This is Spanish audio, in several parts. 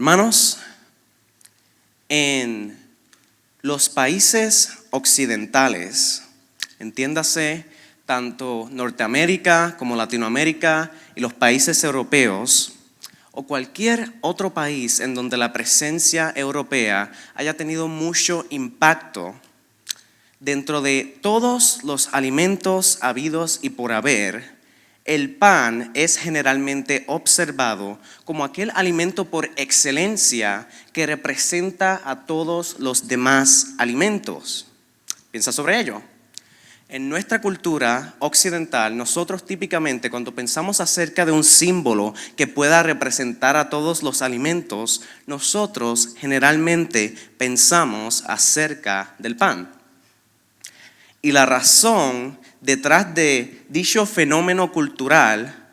Hermanos, en los países occidentales, entiéndase tanto Norteamérica como Latinoamérica y los países europeos, o cualquier otro país en donde la presencia europea haya tenido mucho impacto, dentro de todos los alimentos habidos y por haber, el pan es generalmente observado como aquel alimento por excelencia que representa a todos los demás alimentos. Piensa sobre ello. En nuestra cultura occidental, nosotros típicamente cuando pensamos acerca de un símbolo que pueda representar a todos los alimentos, nosotros generalmente pensamos acerca del pan. Y la razón detrás de dicho fenómeno cultural,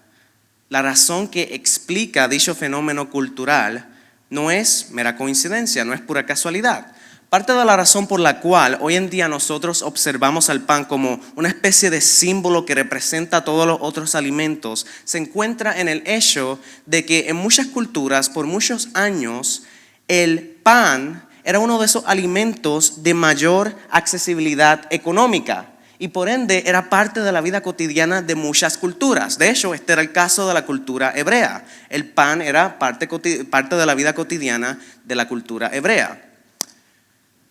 la razón que explica dicho fenómeno cultural, no es mera coincidencia, no es pura casualidad. Parte de la razón por la cual hoy en día nosotros observamos al pan como una especie de símbolo que representa a todos los otros alimentos se encuentra en el hecho de que en muchas culturas, por muchos años, el pan era uno de esos alimentos de mayor accesibilidad económica y por ende era parte de la vida cotidiana de muchas culturas. De hecho, este era el caso de la cultura hebrea. El pan era parte de la vida cotidiana de la cultura hebrea.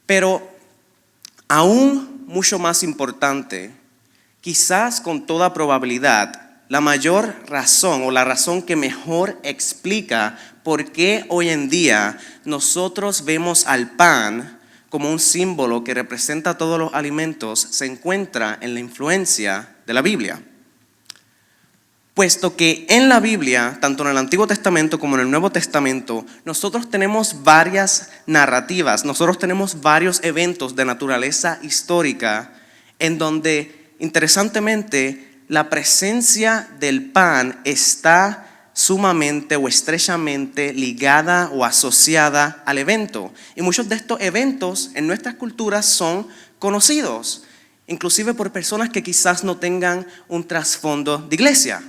Pero aún mucho más importante, quizás con toda probabilidad, la mayor razón o la razón que mejor explica por qué hoy en día nosotros vemos al pan como un símbolo que representa todos los alimentos se encuentra en la influencia de la Biblia. Puesto que en la Biblia, tanto en el Antiguo Testamento como en el Nuevo Testamento, nosotros tenemos varias narrativas, nosotros tenemos varios eventos de naturaleza histórica en donde, interesantemente, la presencia del pan está sumamente o estrechamente ligada o asociada al evento. Y muchos de estos eventos en nuestras culturas son conocidos, inclusive por personas que quizás no tengan un trasfondo de iglesia.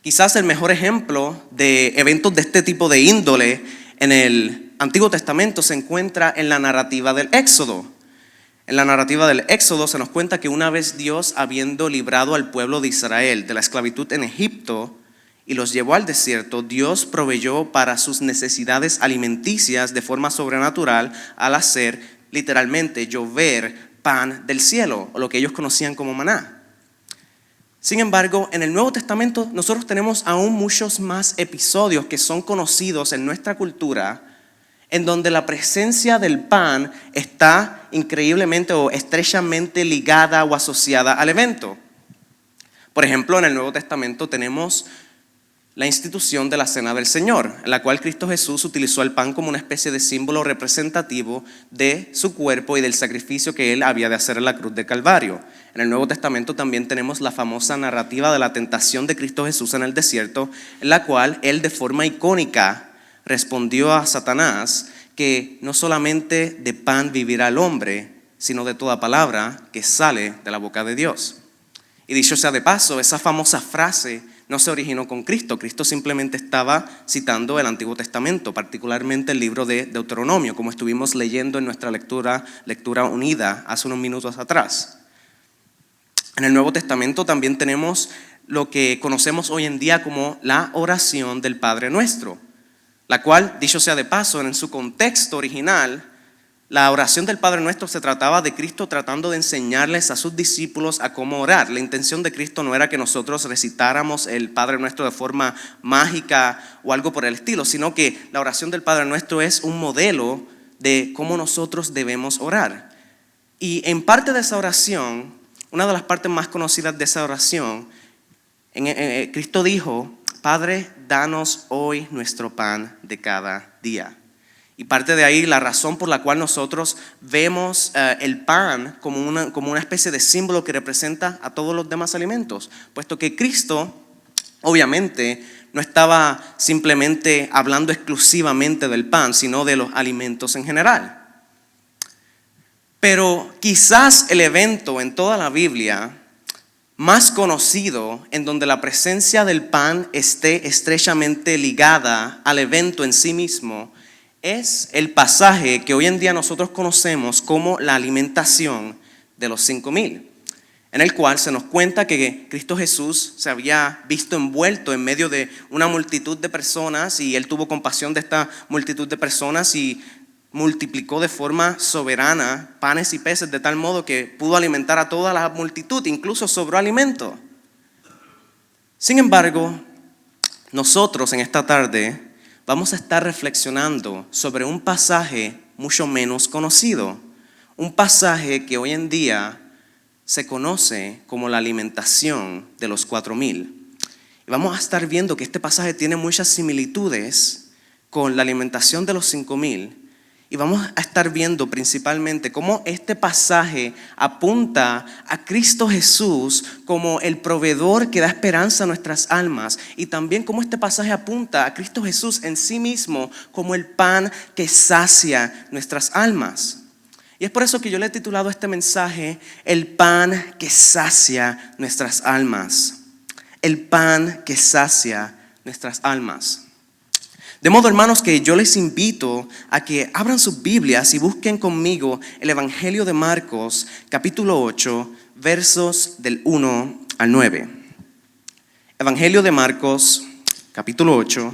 Quizás el mejor ejemplo de eventos de este tipo de índole en el Antiguo Testamento se encuentra en la narrativa del Éxodo. En la narrativa del Éxodo se nos cuenta que una vez Dios, habiendo librado al pueblo de Israel de la esclavitud en Egipto y los llevó al desierto, Dios proveyó para sus necesidades alimenticias de forma sobrenatural al hacer literalmente llover pan del cielo, o lo que ellos conocían como maná. Sin embargo, en el Nuevo Testamento nosotros tenemos aún muchos más episodios que son conocidos en nuestra cultura en donde la presencia del pan está increíblemente o estrechamente ligada o asociada al evento. Por ejemplo, en el Nuevo Testamento tenemos la institución de la Cena del Señor, en la cual Cristo Jesús utilizó el pan como una especie de símbolo representativo de su cuerpo y del sacrificio que Él había de hacer en la cruz de Calvario. En el Nuevo Testamento también tenemos la famosa narrativa de la tentación de Cristo Jesús en el desierto, en la cual Él de forma icónica respondió a Satanás que no solamente de pan vivirá el hombre, sino de toda palabra que sale de la boca de Dios. Y dicho sea de paso, esa famosa frase no se originó con Cristo. Cristo simplemente estaba citando el Antiguo Testamento, particularmente el libro de Deuteronomio, como estuvimos leyendo en nuestra lectura unida hace unos minutos atrás. En el Nuevo Testamento también tenemos lo que conocemos hoy en día como la oración del Padre Nuestro, la cual, dicho sea de paso, en su contexto original, la oración del Padre Nuestro se trataba de Cristo tratando de enseñarles a sus discípulos a cómo orar. La intención de Cristo no era que nosotros recitáramos el Padre Nuestro de forma mágica o algo por el estilo, sino que la oración del Padre Nuestro es un modelo de cómo nosotros debemos orar. Y en parte de esa oración, una de las partes más conocidas de esa oración, Cristo dijo: Padre, danos hoy nuestro pan de cada día. Y parte de ahí la razón por la cual nosotros vemos el pan como una especie de símbolo que representa a todos los demás alimentos, puesto que Cristo obviamente no estaba simplemente hablando exclusivamente del pan, sino de los alimentos en general. Pero quizás el evento en toda la Biblia más conocido, en donde la presencia del pan esté estrechamente ligada al evento en sí mismo, es el pasaje que hoy en día nosotros conocemos como la alimentación de los 5,000, en el cual se nos cuenta que Cristo Jesús se había visto envuelto en medio de una multitud de personas y Él tuvo compasión de esta multitud de personas y multiplicó de forma soberana panes y peces de tal modo que pudo alimentar a toda la multitud, incluso sobró alimento. Sin embargo, nosotros en esta tarde vamos a estar reflexionando sobre un pasaje mucho menos conocido, un pasaje que hoy en día se conoce como la alimentación de los 4,000. Y vamos a estar viendo que este pasaje tiene muchas similitudes con la alimentación de los 5,000. Y vamos a estar viendo principalmente cómo este pasaje apunta a Cristo Jesús como el proveedor que da esperanza a nuestras almas. Y también cómo este pasaje apunta a Cristo Jesús en sí mismo como el pan que sacia nuestras almas. Y es por eso que yo le he titulado este mensaje, el pan que sacia nuestras almas. El pan que sacia nuestras almas. De modo, hermanos, que yo les invito a que abran sus Biblias y busquen conmigo el Evangelio de Marcos, capítulo 8, versos del 1 al 9. Evangelio de Marcos, capítulo 8,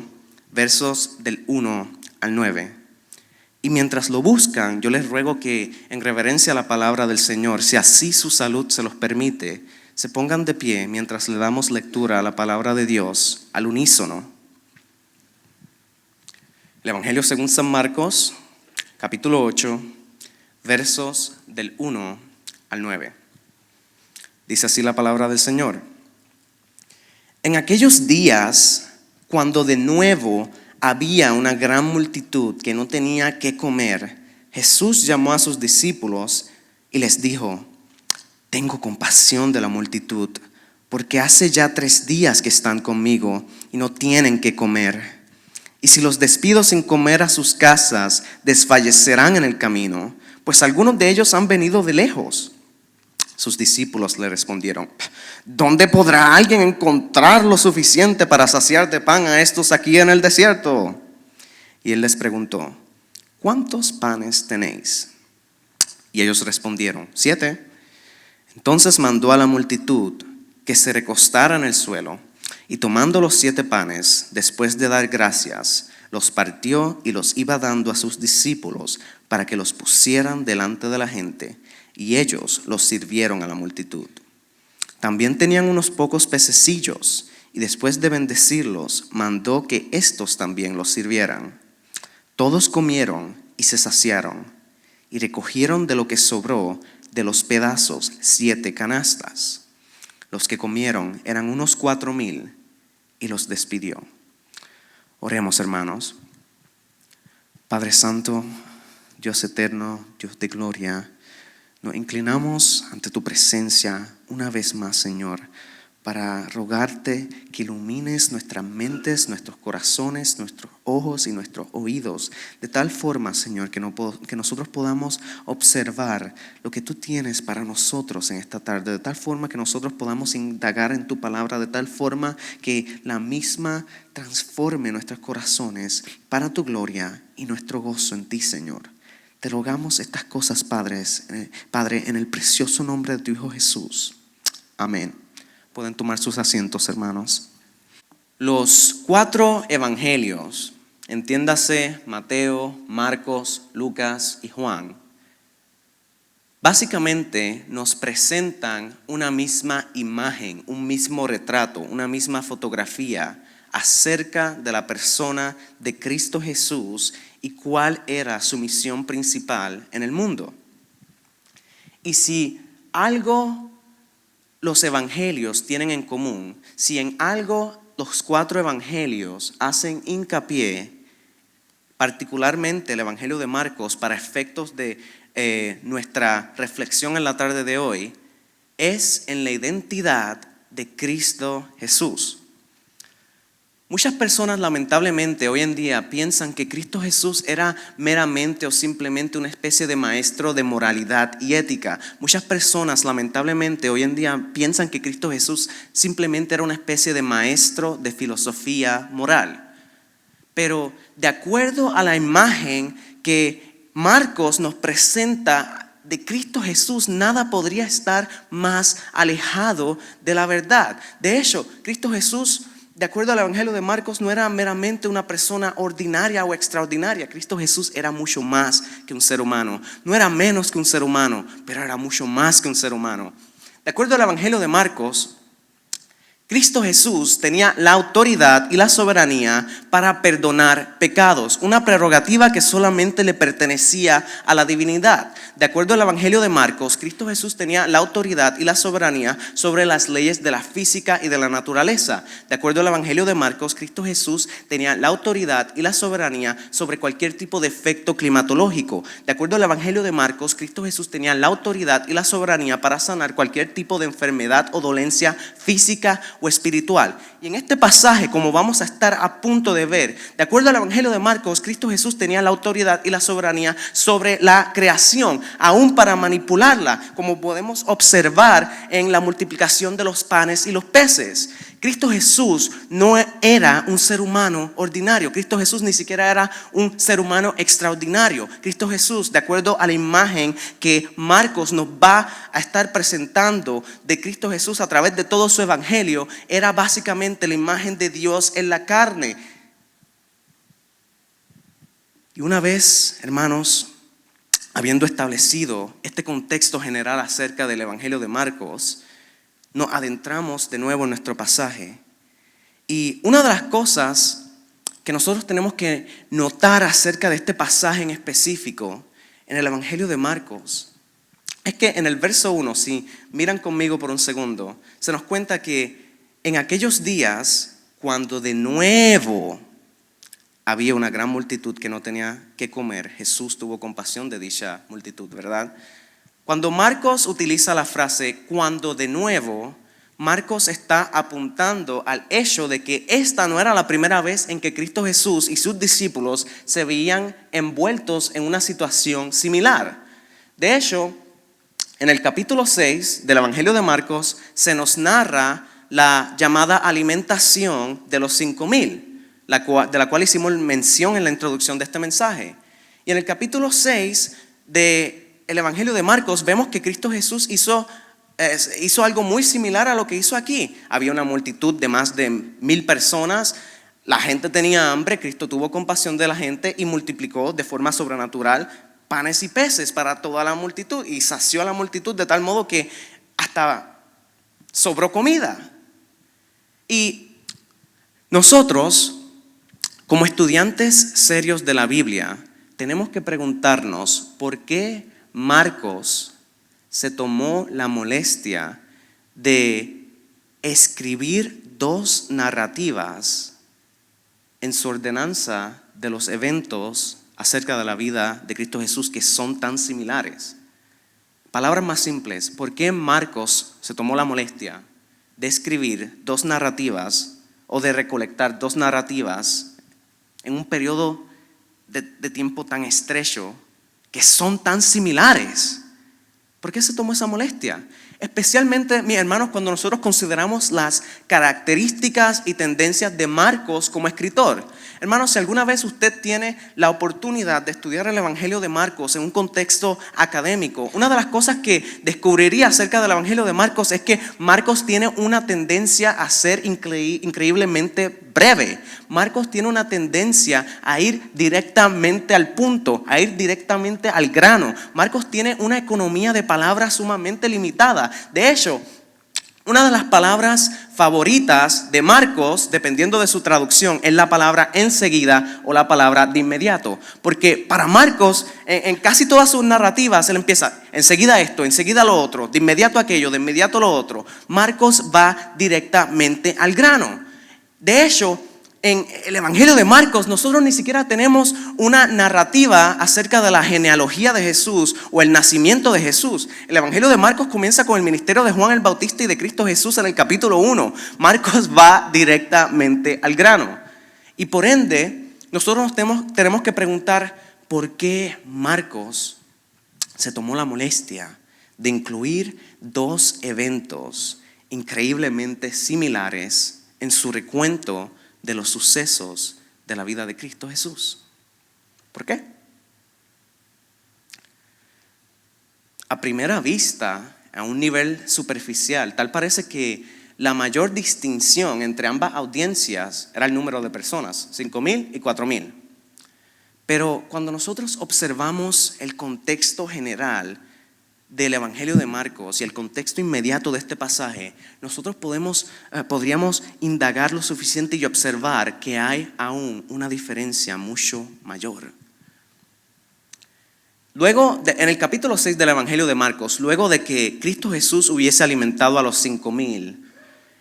versos del 1 al 9. Y mientras lo buscan, yo les ruego que, en reverencia a la palabra del Señor, si así su salud se los permite, se pongan de pie mientras le damos lectura a la palabra de Dios al unísono. El Evangelio según San Marcos, capítulo 8, versos del 1 al 9. Dice así la palabra del Señor. En aquellos días, cuando de nuevo había una gran multitud que no tenía qué comer, Jesús llamó a sus discípulos y les dijo: tengo compasión de la multitud, porque hace ya 3 días que están conmigo y no tienen qué comer. Y si los despido sin comer a sus casas, desfallecerán en el camino, pues algunos de ellos han venido de lejos. Sus discípulos le respondieron: ¿dónde podrá alguien encontrar lo suficiente para saciar de pan a estos aquí en el desierto? Y él les preguntó: ¿cuántos panes tenéis? Y ellos respondieron: 7. Entonces mandó a la multitud que se recostara en el suelo. Y tomando los 7 panes, después de dar gracias, los partió y los iba dando a sus discípulos para que los pusieran delante de la gente, y ellos los sirvieron a la multitud. También tenían unos pocos pececillos, y después de bendecirlos, mandó que éstos también los sirvieran. Todos comieron y se saciaron, y recogieron de lo que sobró de los pedazos 7 canastas. Los que comieron eran unos 4,000 y los despidió. Oremos, hermanos. Padre Santo, Dios eterno, Dios de gloria, nos inclinamos ante tu presencia una vez más, Señor, para rogarte que ilumines nuestras mentes, nuestros corazones, nuestros ojos y nuestros oídos, de tal forma, Señor, que nosotros podamos observar lo que tú tienes para nosotros en esta tarde, de tal forma que nosotros podamos indagar en tu palabra, de tal forma que la misma transforme nuestros corazones para tu gloria y nuestro gozo en ti, Señor. Te rogamos estas cosas, Padre, en el precioso nombre de tu Hijo Jesús. Amén. Pueden tomar sus asientos, hermanos. Los 4 evangelios, entiéndase Mateo, Marcos, Lucas y Juan, básicamente nos presentan una misma imagen, un mismo retrato, una misma fotografía acerca de la persona de Cristo Jesús y cuál era su misión principal en el mundo. Y si algo los evangelios tienen en común, si en algo los 4 evangelios hacen hincapié, particularmente el evangelio de Marcos para efectos de nuestra reflexión en la tarde de hoy, es en la identidad de Cristo Jesús. Muchas personas lamentablemente hoy en día piensan que Cristo Jesús era meramente o simplemente una especie de maestro de moralidad y ética. Muchas personas lamentablemente hoy en día piensan que Cristo Jesús simplemente era una especie de maestro de filosofía moral. Pero de acuerdo a la imagen que Marcos nos presenta de Cristo Jesús, nada podría estar más alejado de la verdad. De hecho, Cristo Jesús, de acuerdo al Evangelio de Marcos, no era meramente una persona ordinaria o extraordinaria. Cristo Jesús era mucho más que un ser humano. No era menos que un ser humano, pero era mucho más que un ser humano. De acuerdo al Evangelio de Marcos, Cristo Jesús tenía la autoridad y la soberanía para perdonar pecados, una prerrogativa que solamente le pertenecía a la divinidad. De acuerdo al Evangelio de Marcos, Cristo Jesús tenía la autoridad y la soberanía sobre las leyes de la física y de la naturaleza. De acuerdo al Evangelio de Marcos, Cristo Jesús tenía la autoridad y la soberanía sobre cualquier tipo de efecto climatológico. De acuerdo al Evangelio de Marcos, Cristo Jesús tenía la autoridad y la soberanía para sanar cualquier tipo de enfermedad o dolencia física o espiritual. Y en este pasaje, como vamos a estar a punto de ver, de acuerdo al Evangelio de Marcos, Cristo Jesús tenía la autoridad y la soberanía sobre la creación, aún para manipularla, como podemos observar en la multiplicación de los panes y los peces. Cristo Jesús no era un ser humano ordinario. Cristo Jesús ni siquiera era un ser humano extraordinario. Cristo Jesús, de acuerdo a la imagen que Marcos nos va a estar presentando de Cristo Jesús a través de todo su evangelio, era básicamente la imagen de Dios en la carne. Y una vez, hermanos, habiendo establecido este contexto general acerca del evangelio de Marcos, nos adentramos de nuevo en nuestro pasaje. Y una de las cosas que nosotros tenemos que notar acerca de este pasaje en específico en el Evangelio de Marcos es que en el verso 1, si miran conmigo por un segundo, se nos cuenta que en aquellos días, cuando de nuevo había una gran multitud que no tenía que comer, Jesús tuvo compasión de dicha multitud, ¿verdad? Cuando Marcos utiliza la frase cuando de nuevo, Marcos está apuntando al hecho de que esta no era la primera vez en que Cristo Jesús y sus discípulos se veían envueltos en una situación similar. De hecho, en el capítulo 6 del Evangelio de Marcos se nos narra la llamada alimentación de los 5,000, de la cual hicimos mención en la introducción de este mensaje. Y en el capítulo 6 de el Evangelio de Marcos vemos que Cristo Jesús hizo algo muy similar a lo que hizo aquí. Había una multitud de más de 1,000 personas, la gente tenía hambre, Cristo tuvo compasión de la gente y multiplicó de forma sobrenatural panes y peces para toda la multitud y sació a la multitud de tal modo que hasta sobró comida. Y nosotros, como estudiantes serios de la Biblia, tenemos que preguntarnos por qué Marcos se tomó la molestia de escribir 2 narrativas en su ordenanza de los eventos acerca de la vida de Cristo Jesús que son tan similares. Palabras más simples, ¿por qué Marcos se tomó la molestia de escribir 2 narrativas o de recolectar 2 narrativas en un periodo de tiempo tan estrecho que son tan similares? ¿Por qué se tomó esa molestia? Especialmente, mis hermanos, cuando nosotros consideramos las características y tendencias de Marcos como escritor. Hermanos, si alguna vez usted tiene la oportunidad de estudiar el Evangelio de Marcos en un contexto académico, una de las cosas que descubriría acerca del Evangelio de Marcos es que Marcos tiene una tendencia a ser increíblemente breve. Marcos tiene una tendencia a ir directamente al punto, a ir directamente al grano. Marcos tiene una economía de palabras sumamente limitada. De hecho, una de las palabras favoritas de Marcos, dependiendo de su traducción, es la palabra enseguida o la palabra de inmediato. Porque para Marcos, en casi todas sus narrativas, él empieza enseguida esto, enseguida lo otro, de inmediato aquello, de inmediato lo otro. Marcos va directamente al grano. De hecho, en el Evangelio de Marcos nosotros ni siquiera tenemos una narrativa acerca de la genealogía de Jesús o el nacimiento de Jesús. El Evangelio de Marcos comienza con el ministerio de Juan el Bautista y de Cristo Jesús en el capítulo 1. Marcos va directamente al grano. Y por ende, nosotros tenemos que preguntar por qué Marcos se tomó la molestia de incluir dos eventos increíblemente similares en su recuento de los sucesos de la vida de Cristo Jesús. ¿Por qué? A primera vista, a un nivel superficial, tal parece que la mayor distinción entre ambas audiencias era el número de personas, 5,000 y 4,000. Pero cuando nosotros observamos el contexto general del Evangelio de Marcos y el contexto inmediato de este pasaje, nosotros podríamos indagar lo suficiente y observar que hay aún una diferencia mucho mayor. Luego, en el capítulo 6 del Evangelio de Marcos, luego de que Cristo Jesús hubiese alimentado a los 5,000,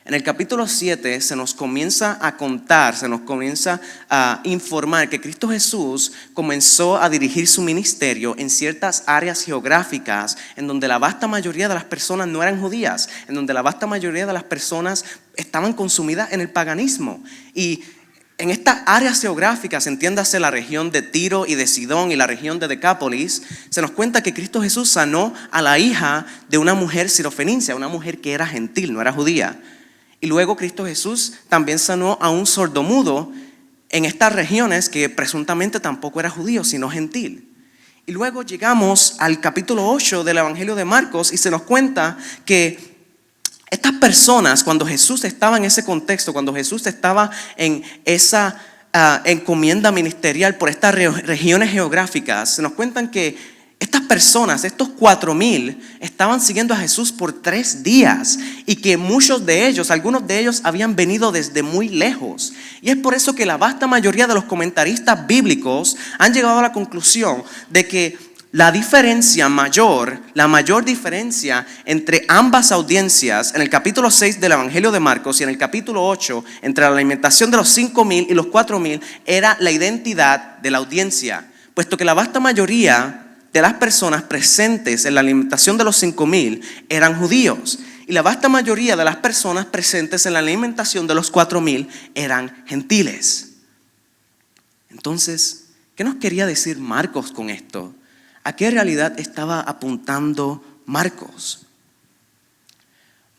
en el capítulo 7 se nos comienza a contar, se nos comienza a informar que Cristo Jesús comenzó a dirigir su ministerio en ciertas áreas geográficas en donde la vasta mayoría de las personas no eran judías, en donde la vasta mayoría de las personas estaban consumidas en el paganismo. Y en estas áreas geográficas, entiéndase la región de Tiro y de Sidón y la región de Decápolis, se nos cuenta que Cristo Jesús sanó a la hija de una mujer sirofenicia, una mujer que era gentil, no era judía. Y luego Cristo Jesús también sanó a un sordomudo en estas regiones que presuntamente tampoco era judío, sino gentil. Y luego llegamos al capítulo 8 del Evangelio de Marcos y se nos cuenta que estas personas, cuando Jesús estaba en ese contexto, cuando Jesús estaba en esa encomienda ministerial por estas regiones geográficas, se nos cuentan que estas personas, estos 4,000, estaban siguiendo a Jesús por 3 días y que muchos de ellos, algunos de ellos habían venido desde muy lejos. Y es por eso que la vasta mayoría de los comentaristas bíblicos han llegado a la conclusión de que la mayor diferencia entre ambas audiencias, en el capítulo 6 del Evangelio de Marcos y en el capítulo 8, entre la alimentación de los 5,000 y los 4,000, era la identidad de la audiencia, puesto que la vasta mayoría de las personas presentes en la alimentación de los 5,000 eran judíos y la vasta mayoría de las personas presentes en la alimentación de los 4,000 eran gentiles. Entonces, ¿qué nos quería decir Marcos con esto? ¿A qué realidad estaba apuntando Marcos?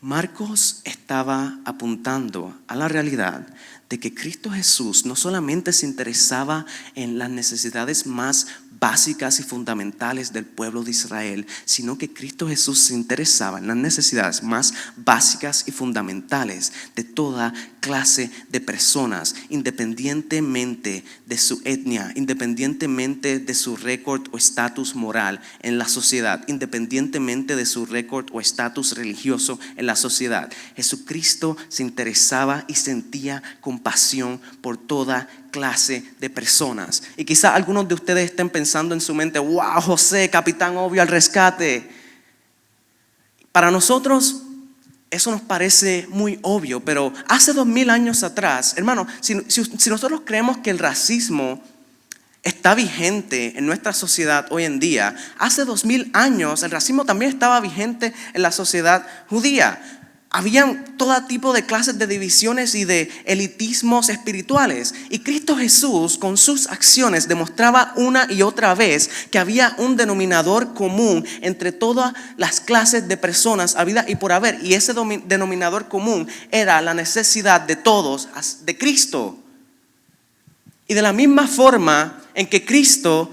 Marcos estaba apuntando a la realidad de que Cristo Jesús no solamente se interesaba en las necesidades más básicas y fundamentales del pueblo de Israel, sino que Cristo Jesús se interesaba en las necesidades más básicas y fundamentales de toda clase de personas, independientemente de su etnia, independientemente de su récord o estatus moral en la sociedad, independientemente de su récord o estatus religioso en la sociedad. Jesucristo se interesaba y sentía compasión por toda clase de personas. Y quizá algunos de ustedes estén pensando en su mente: wow, José, capitán obvio al rescate. Para nosotros eso nos parece muy obvio, pero hace 2,000 años atrás, hermano, si nosotros creemos que el racismo está vigente en nuestra sociedad hoy en día, hace 2,000 años el racismo también estaba vigente en la sociedad judía. Habían todo tipo de clases de divisiones y de elitismos espirituales. Y Cristo Jesús con sus acciones demostraba una y otra vez que había un denominador común entre todas las clases de personas habida y por haber. Y ese denominador común era la necesidad de todos de Cristo. Y de la misma forma en que Cristo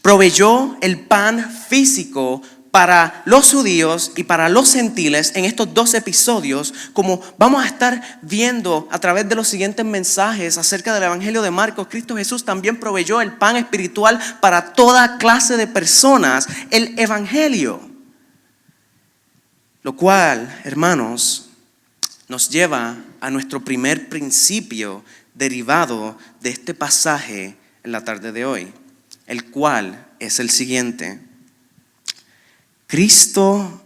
proveyó el pan físico para los judíos y para los gentiles en estos 2 episodios, como vamos a estar viendo a través de los siguientes mensajes acerca del Evangelio de Marcos, Cristo Jesús también proveyó el pan espiritual para toda clase de personas, el Evangelio. Lo cual, hermanos, nos lleva a nuestro primer principio derivado de este pasaje en la tarde de hoy, el cual es el siguiente: Cristo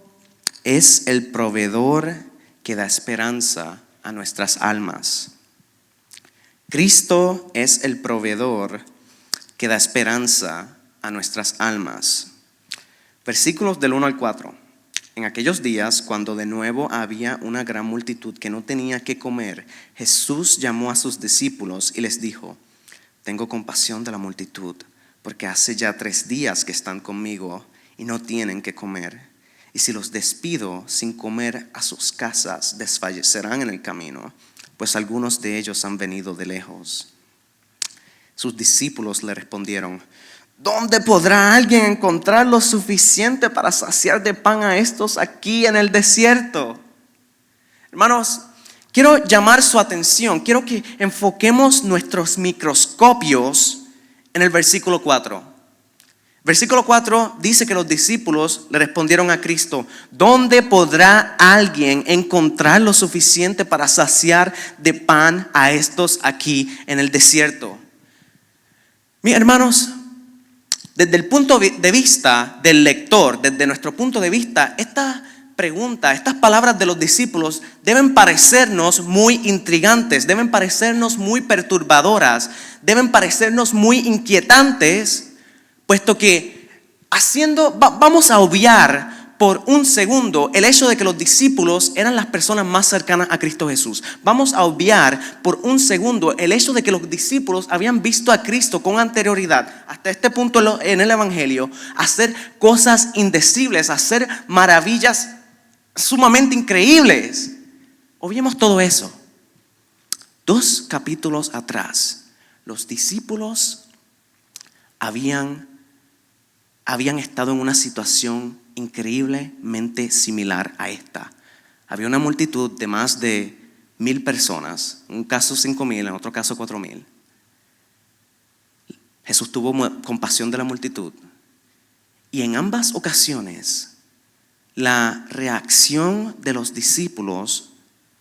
es el proveedor que da esperanza a nuestras almas. Cristo es el proveedor que da esperanza a nuestras almas. Versículos del 1 al 4. En aquellos días, cuando de nuevo había una gran multitud que no tenía qué comer, Jesús llamó a sus discípulos y les dijo: tengo compasión de la multitud, porque hace ya 3 días que están conmigo y no tienen qué comer. Y si los despido sin comer a sus casas, desfallecerán en el camino, pues algunos de ellos han venido de lejos. Sus discípulos le respondieron: ¿dónde podrá alguien encontrar lo suficiente para saciar de pan a estos aquí en el desierto? Hermanos, quiero llamar su atención. Quiero que enfoquemos nuestros microscopios en el versículo 4. Versículo 4 dice que los discípulos le respondieron a Cristo: ¿dónde podrá alguien encontrar lo suficiente para saciar de pan a estos aquí en el desierto? Mis hermanos, desde el punto de vista del lector, desde nuestro punto de vista, esta pregunta, estas palabras de los discípulos deben parecernos muy intrigantes, deben parecernos muy perturbadoras, deben parecernos muy inquietantes, puesto que vamos a obviar por un segundo el hecho de que los discípulos eran las personas más cercanas a Cristo Jesús. Vamos a obviar por un segundo el hecho de que los discípulos habían visto a Cristo con anterioridad, hasta este punto en el Evangelio, hacer cosas indecibles, hacer maravillas sumamente increíbles. Obviemos todo eso. 2 capítulos atrás, los discípulos habían estado en una situación increíblemente similar a esta. Había una multitud de más de 1,000 personas, en un caso 5,000, en otro caso 4,000. Jesús tuvo compasión de la multitud, y en ambas ocasiones la reacción de los discípulos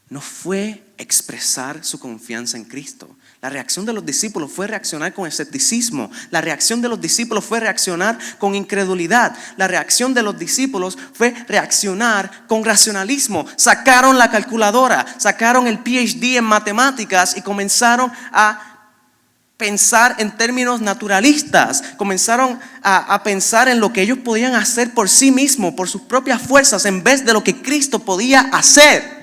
no fue expresar su confianza en Cristo. La reacción de los discípulos fue reaccionar con escepticismo. La reacción de los discípulos fue reaccionar con incredulidad. La reacción de los discípulos fue reaccionar con racionalismo. Sacaron la calculadora, sacaron el PhD en matemáticas y comenzaron a pensar en términos naturalistas. Comenzaron a pensar en lo que ellos podían hacer por sí mismos, por sus propias fuerzas, en vez de lo que Cristo podía hacer.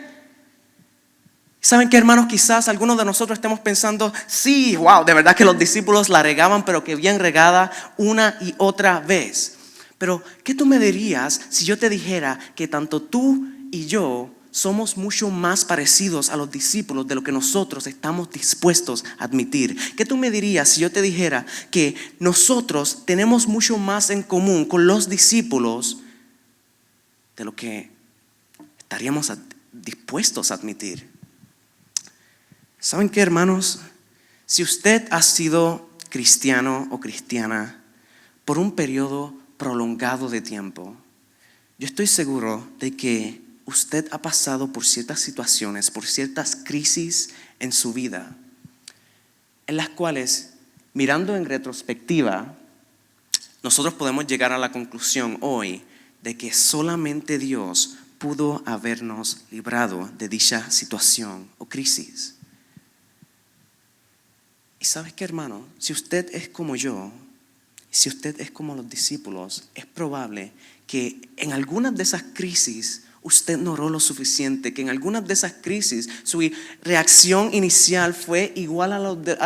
¿Saben qué, hermanos? Quizás algunos de nosotros estemos pensando: sí, wow, de verdad que los discípulos la regaban, pero que bien regada una y otra vez. Pero, ¿qué tú me dirías si yo te dijera que tanto tú y yo somos mucho más parecidos a los discípulos de lo que nosotros estamos dispuestos a admitir? ¿Qué tú me dirías si yo te dijera que nosotros tenemos mucho más en común con los discípulos de lo que estaríamos dispuestos a admitir? ¿Saben qué, hermanos? Si usted ha sido cristiano o cristiana por un periodo prolongado de tiempo, yo estoy seguro de que usted ha pasado por ciertas situaciones, por ciertas crisis en su vida, en las cuales, mirando en retrospectiva, nosotros podemos llegar a la conclusión hoy de que solamente Dios pudo habernos librado de dicha situación o crisis. Y ¿sabes qué, hermano? Si usted es como yo, si usted es como los discípulos, es probable que en algunas de esas crisis usted no oró lo suficiente, que en algunas de esas crisis su reacción inicial fue igual a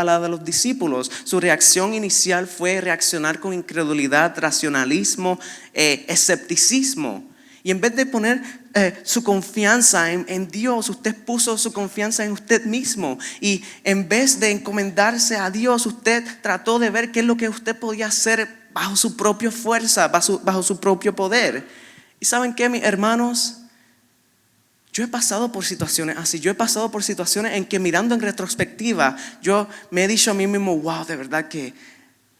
la de los discípulos. Su reacción inicial fue reaccionar con incredulidad, racionalismo, escepticismo. Y en vez de poner su confianza en Dios, usted puso su confianza en usted mismo. Y en vez de encomendarse a Dios, usted trató de ver qué es lo que usted podía hacer bajo su propia fuerza, bajo su propio poder. ¿Y saben qué, mis hermanos? Yo he pasado por situaciones así. Yo he pasado por situaciones en que, mirando en retrospectiva, yo me he dicho a mí mismo: wow, de verdad que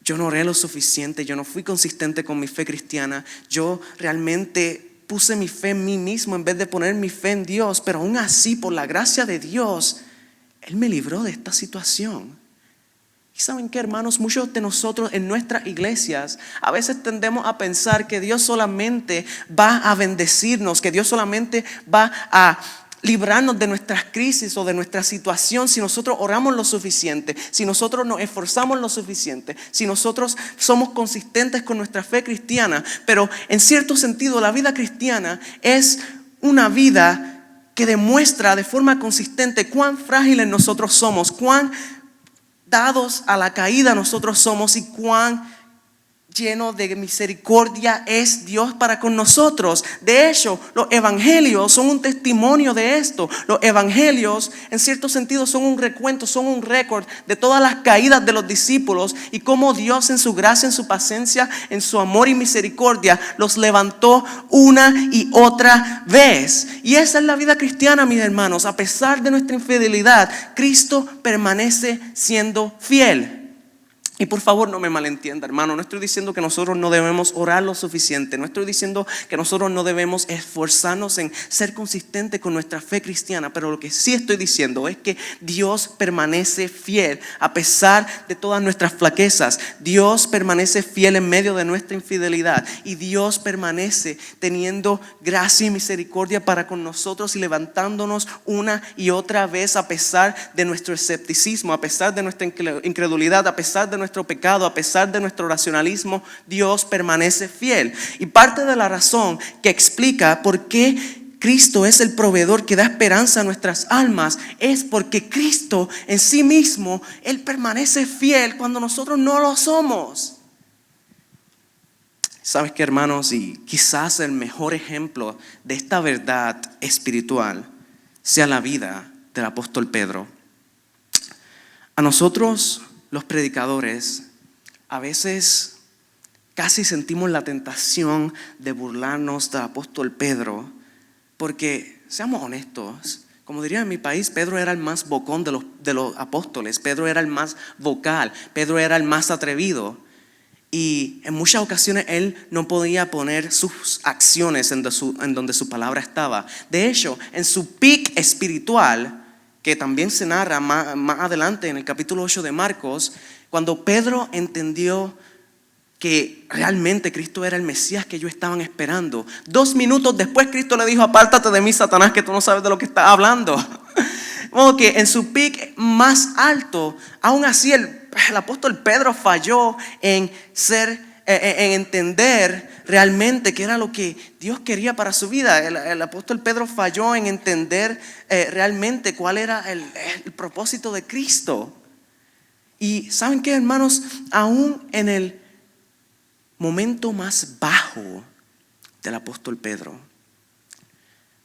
yo no oré lo suficiente, yo no fui consistente con mi fe cristiana, yo realmente puse mi fe en mí mismo en vez de poner mi fe en Dios. Pero aún así, por la gracia de Dios, Él me libró de esta situación. ¿Y saben qué, hermanos? Muchos de nosotros en nuestras iglesias a veces tendemos a pensar que Dios solamente va a bendecirnos, que Dios solamente va a librarnos de nuestras crisis o de nuestra situación si nosotros oramos lo suficiente, si nosotros nos esforzamos lo suficiente, si nosotros somos consistentes con nuestra fe cristiana. Pero en cierto sentido la vida cristiana es una vida que demuestra de forma consistente cuán frágiles nosotros somos, cuán dados a la caída nosotros somos y cuán lleno de misericordia es Dios para con nosotros. De hecho, los evangelios son un testimonio de esto. Los evangelios, en cierto sentido, son un recuento, son un récord de todas las caídas de los discípulos y cómo Dios en su gracia, en su paciencia, en su amor y misericordia los levantó una y otra vez. Y esa es la vida cristiana, mis hermanos. A pesar de nuestra infidelidad, Cristo permanece siendo fiel. Y por favor no me malentienda, hermano, no estoy diciendo que nosotros no debemos orar lo suficiente, no estoy diciendo que nosotros no debemos esforzarnos en ser consistentes con nuestra fe cristiana, pero lo que sí estoy diciendo es que Dios permanece fiel a pesar de todas nuestras flaquezas. Dios permanece fiel en medio de nuestra infidelidad y Dios permanece teniendo gracia y misericordia para con nosotros y levantándonos una y otra vez a pesar de nuestro escepticismo, a pesar de nuestra incredulidad, a pesar de nuestro pecado, a pesar de nuestro racionalismo. Dios permanece fiel. Y parte de la razón que explica por qué Cristo es el proveedor que da esperanza a nuestras almas es porque Cristo en sí mismo, Él permanece fiel cuando nosotros no lo somos. ¿Sabes qué, hermanos? Y quizás el mejor ejemplo de esta verdad espiritual sea la vida del apóstol Pedro. A nosotros, los predicadores, a veces casi sentimos la tentación de burlarnos del apóstol Pedro, porque, seamos honestos, como diría en mi país, Pedro era el más bocón de los apóstoles, Pedro era el más vocal, Pedro era el más atrevido. Y en muchas ocasiones él no podía poner sus acciones en donde su palabra estaba. De hecho, en su pic espiritual, que también se narra más adelante en el capítulo 8 de Marcos, cuando Pedro entendió que realmente Cristo era el Mesías que ellos estaban esperando. 2 minutos después Cristo le dijo: apártate de mí, Satanás, que tú no sabes de lo que estás hablando. Como que en su pic más alto, aún así el apóstol Pedro falló en entender realmente qué era lo que Dios quería para su vida. El apóstol Pedro falló en entender realmente cuál era el propósito de Cristo. Y ¿saben qué, hermanos? Aún en el momento más bajo del apóstol Pedro,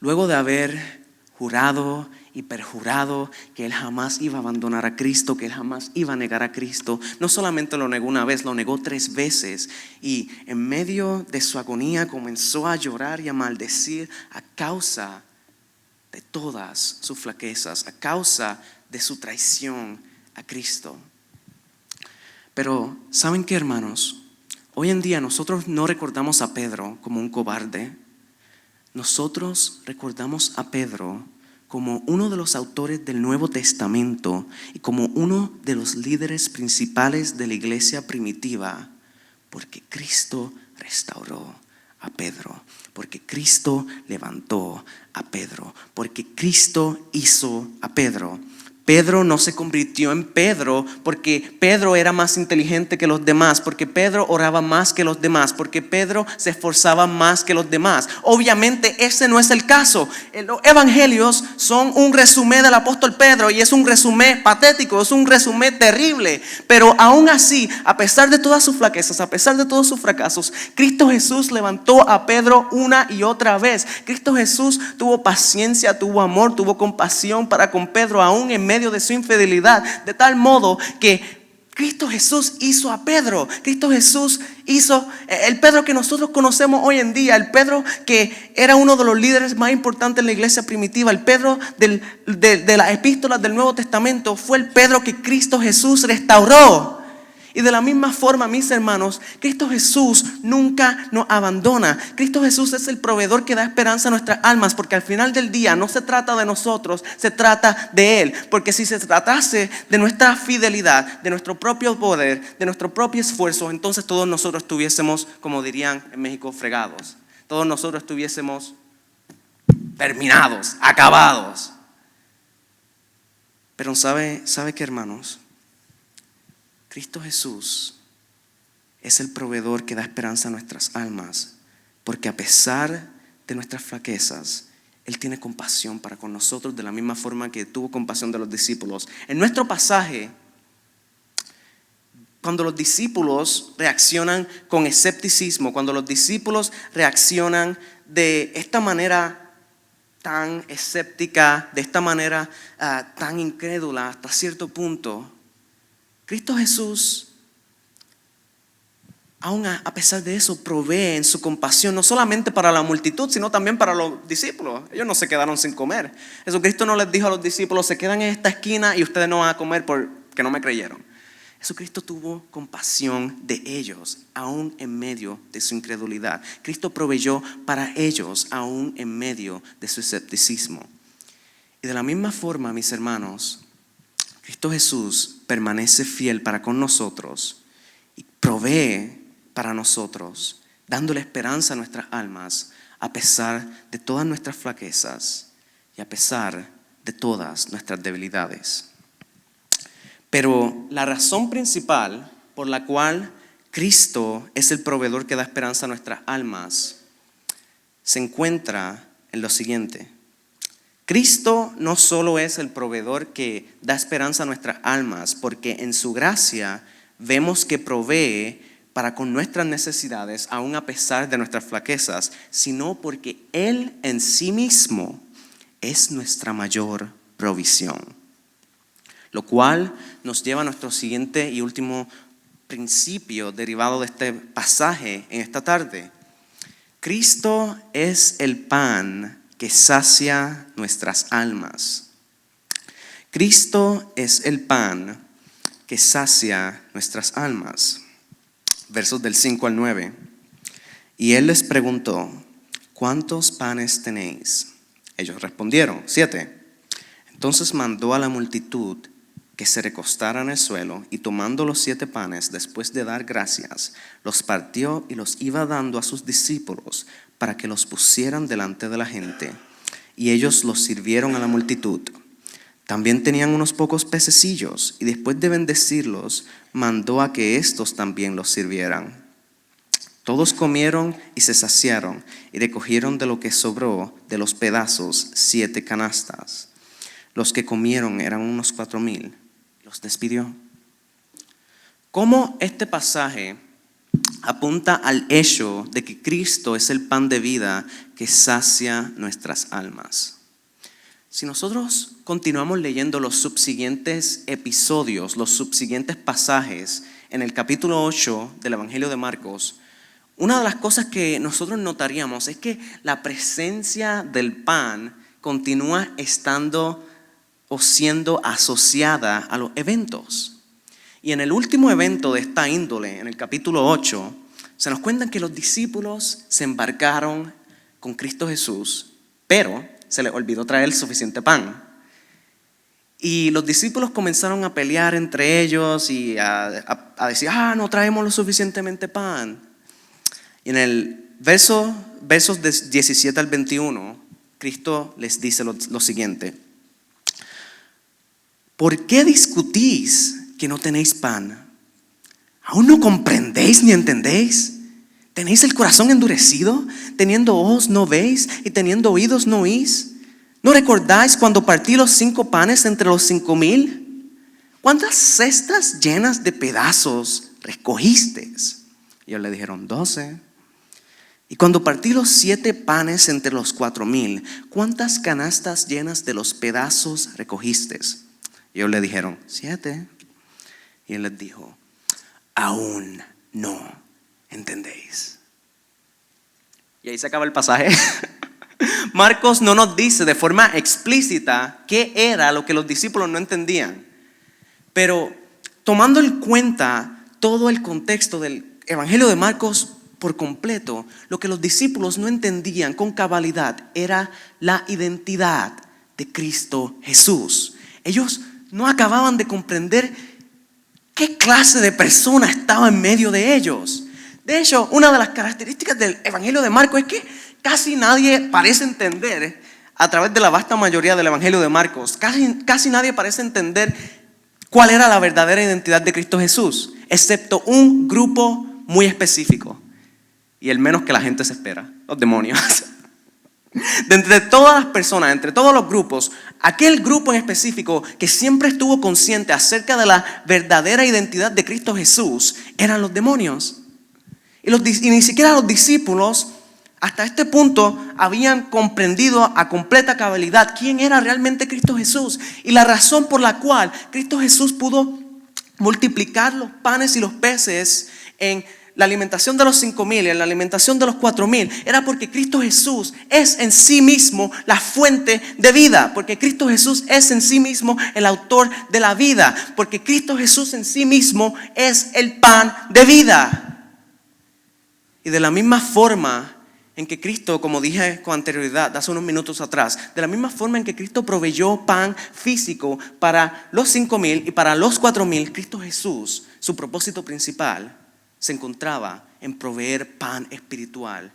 luego de haber jurado y perjurado que él jamás iba a abandonar a Cristo, que él jamás iba a negar a Cristo, no solamente lo negó una vez, lo negó 3 veces. Y en medio de su agonía comenzó a llorar y a maldecir a causa de todas sus flaquezas, a causa de su traición a Cristo. Pero ¿saben qué, hermanos? Hoy en día nosotros no recordamos a Pedro como un cobarde. Nosotros recordamos a Pedro como uno de los autores del Nuevo Testamento y como uno de los líderes principales de la iglesia primitiva, porque Cristo restauró a Pedro, porque Cristo levantó a Pedro, porque Cristo hizo a Pedro. Pedro no se convirtió en Pedro porque Pedro era más inteligente que los demás, porque Pedro oraba más que los demás, porque Pedro se esforzaba más que los demás. Obviamente ese no es el caso. Los evangelios son un resumen del apóstol Pedro y es un resumen patético, es un resumen terrible. Pero aún así, a pesar de todas sus flaquezas, a pesar de todos sus fracasos, Cristo Jesús levantó a Pedro una y otra vez. Cristo Jesús tuvo paciencia, tuvo amor, tuvo compasión para con Pedro aún en medio de su infidelidad, de tal modo que Cristo Jesús hizo a Pedro. Cristo Jesús hizo el Pedro que nosotros conocemos hoy en día, el Pedro que era uno de los líderes más importantes en la iglesia primitiva, el Pedro de las epístolas del Nuevo Testamento, fue el Pedro que Cristo Jesús restauró. Y de la misma forma, mis hermanos, Cristo Jesús nunca nos abandona. Cristo Jesús es el proveedor que da esperanza a nuestras almas, porque al final del día no se trata de nosotros, se trata de Él. Porque si se tratase de nuestra fidelidad, de nuestro propio poder, de nuestro propio esfuerzo, entonces todos nosotros estuviésemos, como dirían en México, fregados. Todos nosotros estuviésemos terminados, acabados. Pero ¿sabe qué, hermanos? Cristo Jesús es el proveedor que da esperanza a nuestras almas, porque a pesar de nuestras flaquezas, Él tiene compasión para con nosotros de la misma forma que tuvo compasión de los discípulos. En nuestro pasaje, cuando los discípulos reaccionan con escepticismo, cuando los discípulos reaccionan de esta manera tan escéptica, de esta manera tan incrédula hasta cierto punto, Cristo Jesús, aún a pesar de eso, provee en su compasión, no solamente para la multitud, sino también para los discípulos. Ellos no se quedaron sin comer. Jesucristo no les dijo a los discípulos, se quedan en esta esquina y ustedes no van a comer porque no me creyeron. Jesucristo tuvo compasión de ellos, aún en medio de su incredulidad. Cristo proveyó para ellos, aún en medio de su escepticismo. Y de la misma forma, mis hermanos, Cristo Jesús permanece fiel para con nosotros y provee para nosotros, dándole esperanza a nuestras almas, a pesar de todas nuestras flaquezas y a pesar de todas nuestras debilidades. Pero la razón principal por la cual Cristo es el proveedor que da esperanza a nuestras almas se encuentra en lo siguiente. Cristo no solo es el proveedor que da esperanza a nuestras almas, porque en su gracia vemos que provee para con nuestras necesidades, aun a pesar de nuestras flaquezas, sino porque Él en sí mismo es nuestra mayor provisión. Lo cual nos lleva a nuestro siguiente y último principio derivado de este pasaje en esta tarde. Cristo es el pan que sacia nuestras almas. Cristo es el pan que sacia nuestras almas. Versos del 5 al 9. Y Él les preguntó, ¿cuántos panes tenéis? Ellos respondieron, 7. Entonces mandó a la multitud que se recostara en el suelo, y tomando los 7 panes, después de dar gracias, los partió y los iba dando a sus discípulos para que los pusieran delante de la gente. Y ellos los sirvieron a la multitud. También tenían unos pocos pececillos, y después de bendecirlos, mandó a que éstos también los sirvieran. Todos comieron y se saciaron, y recogieron de lo que sobró de los pedazos 7 canastas. Los que comieron eran unos 4,000. Los despidió. ¿Cómo este pasaje apunta al hecho de que Cristo es el pan de vida que sacia nuestras almas? Si nosotros continuamos leyendo los subsiguientes episodios, los subsiguientes pasajes en el capítulo 8 del Evangelio de Marcos, una de las cosas que nosotros notaríamos es que la presencia del pan continúa estando o siendo asociada a los eventos. Y en el último evento de esta índole, en el capítulo 8, se nos cuentan que los discípulos se embarcaron con Cristo Jesús, pero se les olvidó traer suficiente pan. Y los discípulos comenzaron a pelear entre ellos y a decir, no traemos lo suficientemente pan. Y en el versos de 17 al 21, Cristo les dice lo siguiente. ¿Por qué discutís que no tenéis pan? ¿Aún no comprendéis ni entendéis? ¿Tenéis el corazón endurecido? ¿Teniendo ojos no veis y teniendo oídos no oís? ¿No recordáis cuando partí los 5 panes entre los 5,000? ¿Cuántas cestas llenas de pedazos recogisteis? Ellos le dijeron 12. Y cuando partí los 7 panes entre los 4,000, ¿cuántas canastas llenas de los pedazos recogisteis? Ellos le dijeron 7. Y Él les dijo, aún no entendéis. Y ahí se acaba el pasaje. Marcos no nos dice de forma explícita qué era lo que los discípulos no entendían. Pero tomando en cuenta todo el contexto del Evangelio de Marcos por completo, lo que los discípulos no entendían con cabalidad era la identidad de Cristo Jesús. Ellos no acababan de comprender qué clase de persona estaba en medio de ellos. De hecho, una de las características del Evangelio de Marcos es que casi nadie parece entender a través de la vasta mayoría del Evangelio de Marcos, casi nadie parece entender cuál era la verdadera identidad de Cristo Jesús, excepto un grupo muy específico y el menos que la gente se espera, los demonios. De entre todas las personas, entre todos los grupos, aquel grupo en específico que siempre estuvo consciente acerca de la verdadera identidad de Cristo Jesús eran los demonios. Y ni siquiera los discípulos hasta este punto habían comprendido a completa cabalidad quién era realmente Cristo Jesús y la razón por la cual Cristo Jesús pudo multiplicar los panes y los peces en la alimentación de los 5,000 y en la alimentación de los 4,000 era porque Cristo Jesús es en sí mismo la fuente de vida, porque Cristo Jesús es en sí mismo el autor de la vida, porque Cristo Jesús en sí mismo es el pan de vida. Y de la misma forma en que Cristo, como dije con anterioridad, hace unos minutos atrás, de la misma forma en que Cristo proveyó pan físico para los 5,000 y para los 4,000, Cristo Jesús, su propósito principal se encontraba en proveer pan espiritual.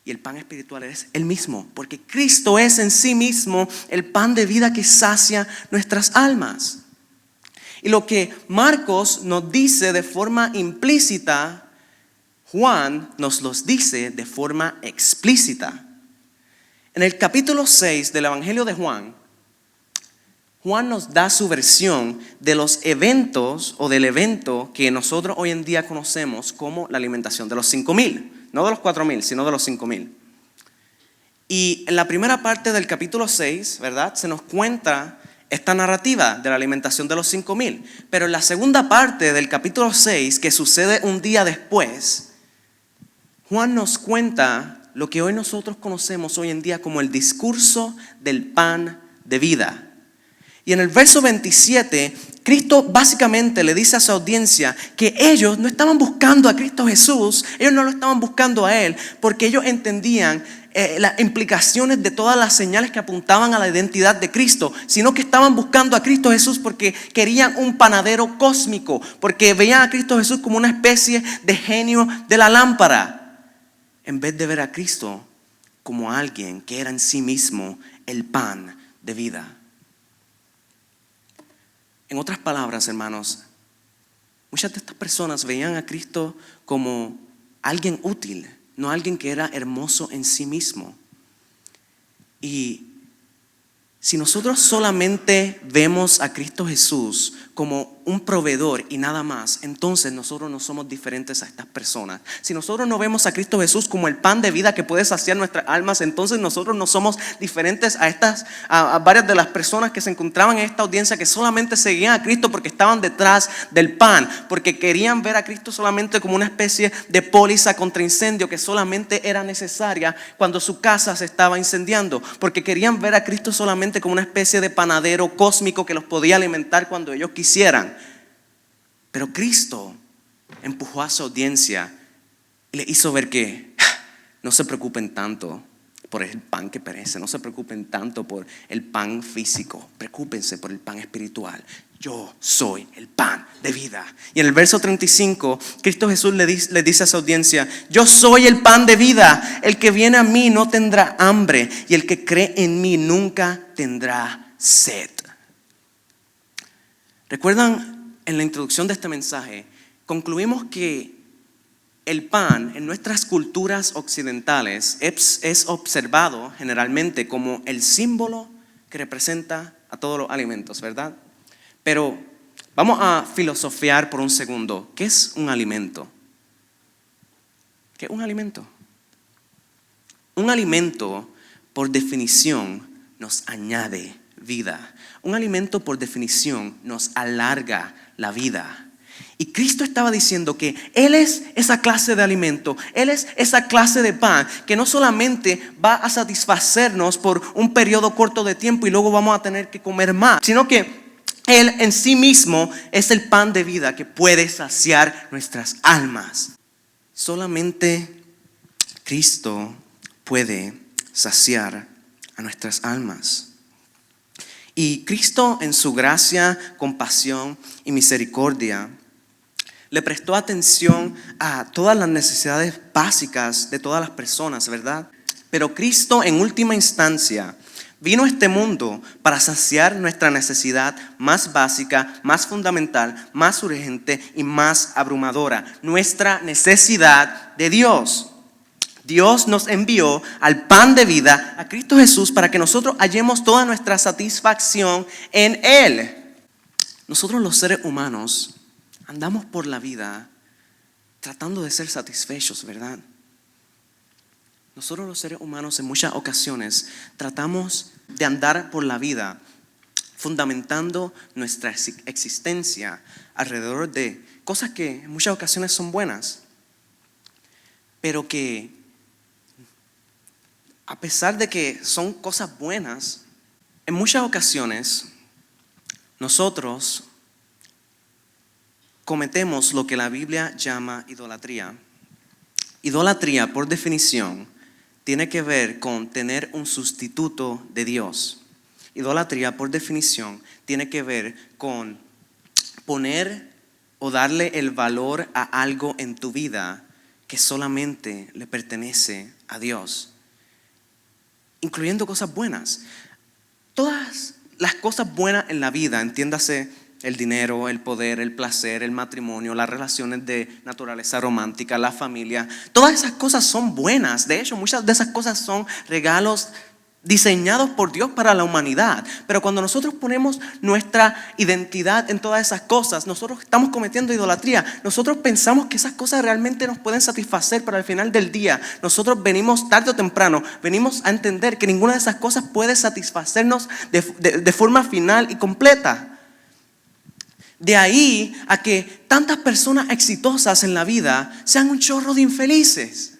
Y el pan espiritual es Él mismo, porque Cristo es en sí mismo el pan de vida que sacia nuestras almas. Y lo que Marcos nos dice de forma implícita, Juan nos los dice de forma explícita. En el capítulo 6 del Evangelio de Juan, Juan nos da su versión de los eventos o del evento que nosotros hoy en día conocemos como la alimentación de los 5,000. No de los 4,000, sino de los 5,000. Y en la primera parte del capítulo 6, ¿verdad? Se nos cuenta esta narrativa de la alimentación de los 5,000. Pero en la segunda parte del capítulo 6, que sucede un día después, Juan nos cuenta lo que hoy nosotros conocemos hoy en día como el discurso del pan de vida. Y en el verso 27, Cristo básicamente le dice a su audiencia que ellos no estaban buscando a Cristo Jesús, ellos no lo estaban buscando a Él, porque ellos entendían las implicaciones de todas las señales que apuntaban a la identidad de Cristo, sino que estaban buscando a Cristo Jesús porque querían un panadero cósmico, porque veían a Cristo Jesús como una especie de genio de la lámpara, en vez de ver a Cristo como alguien que era en sí mismo el pan de vida. En otras palabras, hermanos, muchas de estas personas veían a Cristo como alguien útil, no alguien que era hermoso en sí mismo. Y si nosotros solamente vemos a Cristo Jesús como un proveedor y nada más, entonces nosotros no somos diferentes a estas personas. Si nosotros no vemos a Cristo Jesús como el pan de vida que puede saciar nuestras almas, entonces nosotros no somos diferentes a varias de las personas que se encontraban en esta audiencia que solamente seguían a Cristo porque estaban detrás del pan, porque querían ver a Cristo solamente como una especie de póliza contra incendio que solamente era necesaria cuando su casa se estaba incendiando, porque querían ver a Cristo solamente como una especie de panadero cósmico que los podía alimentar cuando ellos quisieran. Pero Cristo empujó a su audiencia y le hizo ver que no se preocupen tanto por el pan que perece, no se preocupen tanto por el pan físico, preocúpense por el pan espiritual. Yo soy el pan de vida. Y en el verso 35, Cristo Jesús le dice a su audiencia: yo soy el pan de vida, el que viene a mí no tendrá hambre y el que cree en mí nunca tendrá sed. ¿Recuerdan? En la introducción de este mensaje concluimos que el pan en nuestras culturas occidentales es observado generalmente como el símbolo que representa a todos los alimentos, ¿verdad? Pero vamos a filosofiar por un segundo. ¿Qué es un alimento? ¿Qué es un alimento? Un alimento, por definición, nos añade vida. Un alimento, por definición, nos alarga la vida. Y Cristo estaba diciendo que Él es esa clase de alimento, Él es esa clase de pan que no solamente va a satisfacernos por un periodo corto de tiempo y luego vamos a tener que comer más, sino que Él en sí mismo es el pan de vida que puede saciar nuestras almas. Solamente Cristo puede saciar a nuestras almas. Y Cristo, en su gracia, compasión y misericordia, le prestó atención a todas las necesidades básicas de todas las personas, ¿verdad? Pero Cristo en última instancia vino a este mundo para saciar nuestra necesidad más básica, más fundamental, más urgente y más abrumadora. Nuestra necesidad de Dios. Dios nos envió al pan de vida, a Cristo Jesús, para que nosotros hallemos toda nuestra satisfacción en Él. Nosotros los seres humanos andamos por la vida tratando de ser satisfechos, ¿verdad? Nosotros los seres humanos en muchas ocasiones tratamos de andar por la vida fundamentando nuestra existencia alrededor de cosas que en muchas ocasiones son buenas, pero que a pesar de que son cosas buenas, en muchas ocasiones nosotros cometemos lo que la Biblia llama idolatría. Idolatría, por definición, tiene que ver con tener un sustituto de Dios. Idolatría, por definición, tiene que ver con poner o darle el valor a algo en tu vida que solamente le pertenece a Dios, incluyendo cosas buenas. Todas las cosas buenas en la vida, entiéndase el dinero, el poder, el placer, el matrimonio, las relaciones de naturaleza romántica, la familia, todas esas cosas son buenas. De hecho, muchas de esas cosas son regalos diseñados por Dios para la humanidad. Pero cuando nosotros ponemos nuestra identidad en todas esas cosas, nosotros estamos cometiendo idolatría. Nosotros pensamos que esas cosas realmente nos pueden satisfacer, pero al final del día nosotros venimos tarde o temprano, venimos a entender que ninguna de esas cosas puede satisfacernos de forma final y completa. De ahí a que tantas personas exitosas en la vida sean un chorro de infelices.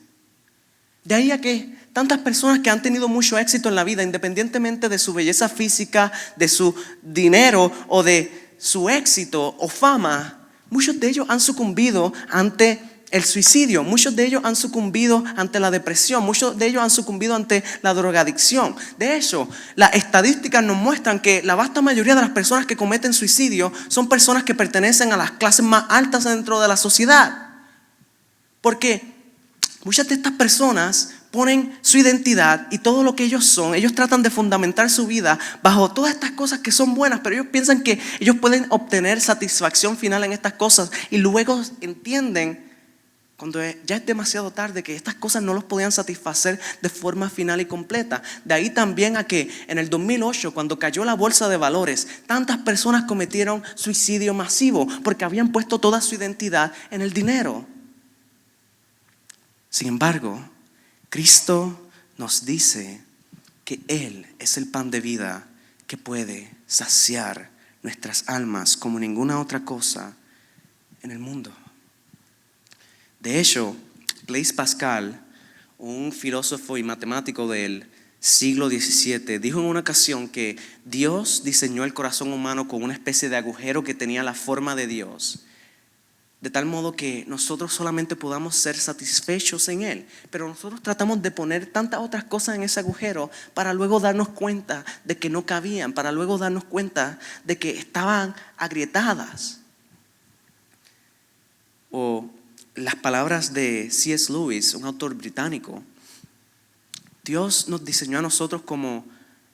De ahí a que tantas personas que han tenido mucho éxito en la vida, independientemente de su belleza física, de su dinero o de su éxito o fama, muchos de ellos han sucumbido ante el suicidio, muchos de ellos han sucumbido ante la depresión, muchos de ellos han sucumbido ante la drogadicción. De hecho, las estadísticas nos muestran que la vasta mayoría de las personas que cometen suicidio son personas que pertenecen a las clases más altas dentro de la sociedad. Porque muchas de estas personas ponen su identidad y todo lo que ellos son, ellos tratan de fundamentar su vida bajo todas estas cosas que son buenas, pero ellos piensan que ellos pueden obtener satisfacción final en estas cosas y luego entienden, cuando ya es demasiado tarde, que estas cosas no los podían satisfacer de forma final y completa. De ahí también a que en el 2008, cuando cayó la bolsa de valores, tantas personas cometieron suicidio masivo porque habían puesto toda su identidad en el dinero. Sin embargo, Cristo nos dice que Él es el pan de vida que puede saciar nuestras almas como ninguna otra cosa en el mundo. De hecho, Blaise Pascal, un filósofo y matemático del siglo XVII, dijo en una ocasión que Dios diseñó el corazón humano con una especie de agujero que tenía la forma de Dios, de tal modo que nosotros solamente podamos ser satisfechos en Él. Pero nosotros tratamos de poner tantas otras cosas en ese agujero para luego darnos cuenta de que no cabían, para luego darnos cuenta de que estaban agrietadas. O las palabras de C.S. Lewis, un autor británico: Dios nos diseñó a nosotros como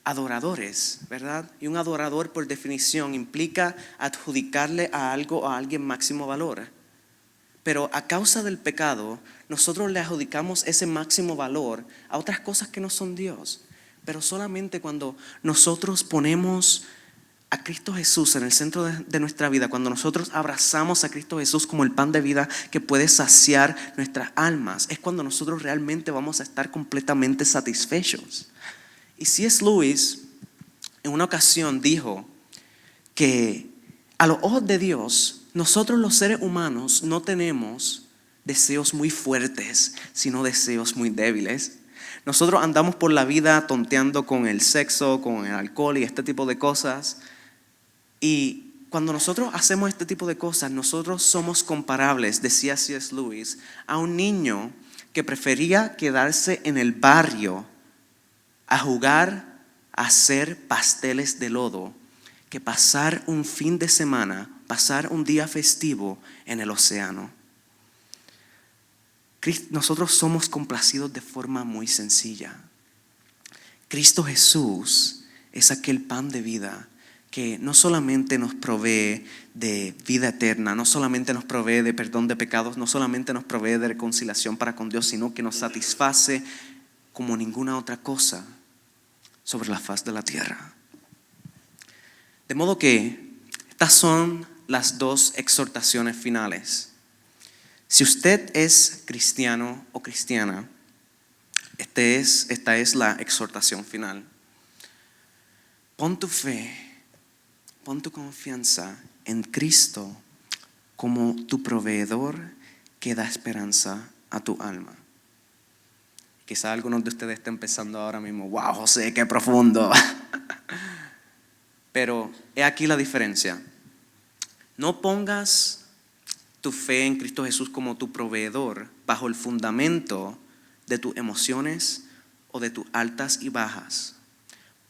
adoradores, ¿verdad? Y un adorador, por definición, implica adjudicarle a algo o a alguien máximo valor. Pero a causa del pecado, nosotros le adjudicamos ese máximo valor a otras cosas que no son Dios. Pero solamente cuando nosotros ponemos a Cristo Jesús en el centro de nuestra vida, cuando nosotros abrazamos a Cristo Jesús como el pan de vida que puede saciar nuestras almas, es cuando nosotros realmente vamos a estar completamente satisfechos. Y C.S. Lewis en una ocasión dijo que a los ojos de Dios, nosotros los seres humanos no tenemos deseos muy fuertes, sino deseos muy débiles. Nosotros andamos por la vida tonteando con el sexo, con el alcohol y este tipo de cosas. Y cuando nosotros hacemos este tipo de cosas, nosotros somos comparables, decía C.S. Lewis, a un niño que prefería quedarse en el barrio a jugar a hacer pasteles de lodo que pasar un fin de semana, pasar un día festivo en el océano. nosotros somos complacidos de forma muy sencilla. Cristo Jesús es aquel pan de vida que no solamente nos provee de vida eterna, no solamente nos provee de perdón de pecados, no solamente nos provee de reconciliación para con Dios, sino que nos satisface como ninguna otra cosa sobre la faz de la tierra. De modo que estas son las dos exhortaciones finales. Si usted es cristiano o cristiana, esta es la exhortación final. Pon tu fe, pon tu confianza en Cristo como tu proveedor que da esperanza a tu alma. Quizá algunos de ustedes estén pensando ahora mismo, wow, José, qué profundo. Pero he aquí la diferencia. No pongas tu fe en Cristo Jesús como tu proveedor bajo el fundamento de tus emociones o de tus altas y bajas.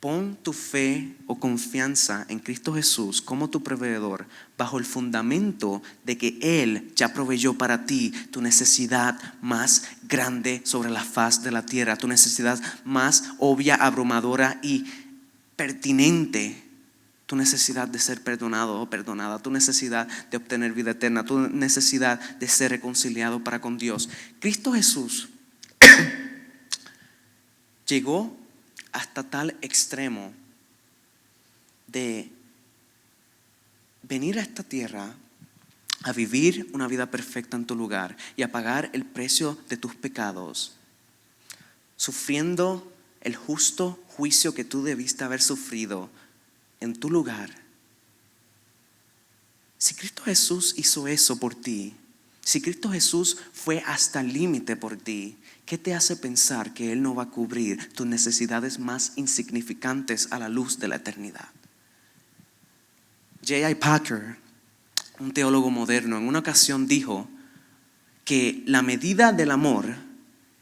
Pon tu fe o confianza en Cristo Jesús como tu proveedor bajo el fundamento de que Él ya proveyó para ti tu necesidad más grande sobre la faz de la tierra, tu necesidad más obvia, abrumadora y pertinente. Tu necesidad de ser perdonado o perdonada, tu necesidad de obtener vida eterna, tu necesidad de ser reconciliado para con Dios. Cristo Jesús llegó hasta tal extremo de venir a esta tierra a vivir una vida perfecta en tu lugar y a pagar el precio de tus pecados, sufriendo el justo juicio que tú debiste haber sufrido en tu lugar. Si Cristo Jesús hizo eso por ti, si Cristo Jesús fue hasta el límite por ti, ¿qué te hace pensar que Él no va a cubrir tus necesidades más insignificantes a la luz de la eternidad? J.I. Packer, un teólogo moderno, en una ocasión dijo que la medida del amor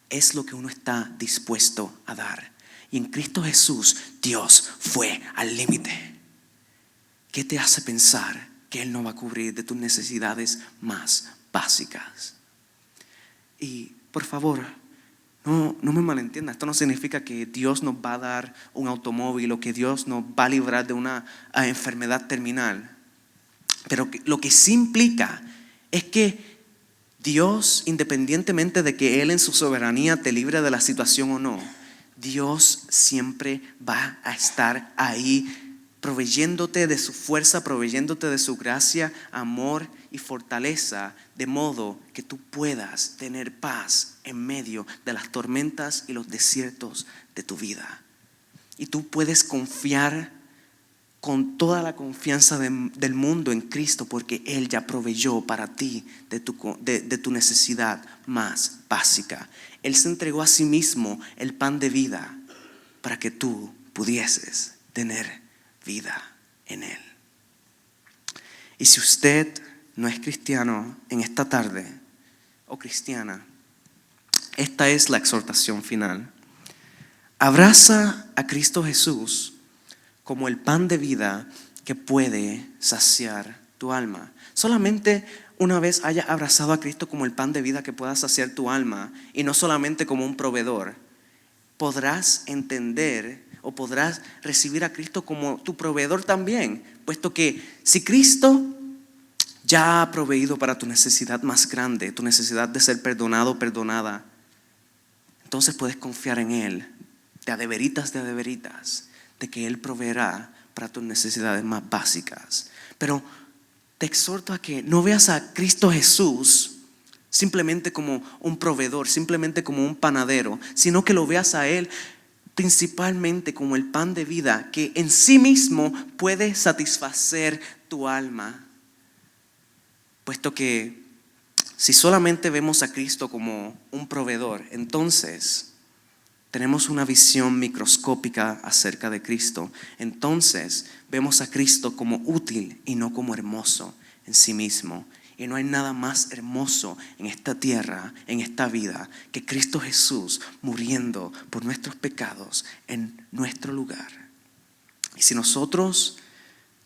es lo que uno está dispuesto a dar. Y en Cristo Jesús, Dios fue al límite. ¿Qué te hace pensar que Él no va a cubrir de tus necesidades más básicas? Y por favor, no me malentienda. Esto no significa que Dios nos va a dar un automóvil o que Dios nos va a librar de una enfermedad terminal. Pero lo que sí implica es que Dios, independientemente de que Él en su soberanía te libre de la situación o no, Dios siempre va a estar ahí proveyéndote de su fuerza, proveyéndote de su gracia, amor y fortaleza, de modo que tú puedas tener paz en medio de las tormentas y los desiertos de tu vida. Y tú puedes confiar con toda la confianza del mundo en Cristo, porque Él ya proveyó para ti de tu necesidad más básica. Él se entregó a sí mismo el pan de vida para que tú pudieses tener vida en Él. Y si usted no es cristiano en esta tarde o cristiana, esta es la exhortación final. Abraza a Cristo Jesús como el pan de vida que puede saciar tu alma. Solamente una vez hayas abrazado a Cristo como el pan de vida que pueda saciar tu alma, y no solamente como un proveedor, podrás entender o podrás recibir a Cristo como tu proveedor también, puesto que si Cristo ya ha proveído para tu necesidad más grande, tu necesidad de ser perdonado o perdonada, entonces puedes confiar en Él, de a de veritas, de que Él proveerá para tus necesidades más básicas. Pero te exhorto a que no veas a Cristo Jesús simplemente como un proveedor, simplemente como un panadero, sino que lo veas a Él principalmente como el pan de vida que en sí mismo puede satisfacer tu alma. Puesto que si solamente vemos a Cristo como un proveedor, entonces tenemos una visión microscópica acerca de Cristo. Entonces vemos a Cristo como útil y no como hermoso en sí mismo. Y no hay nada más hermoso en esta tierra, en esta vida, que Cristo Jesús muriendo por nuestros pecados en nuestro lugar. Y si nosotros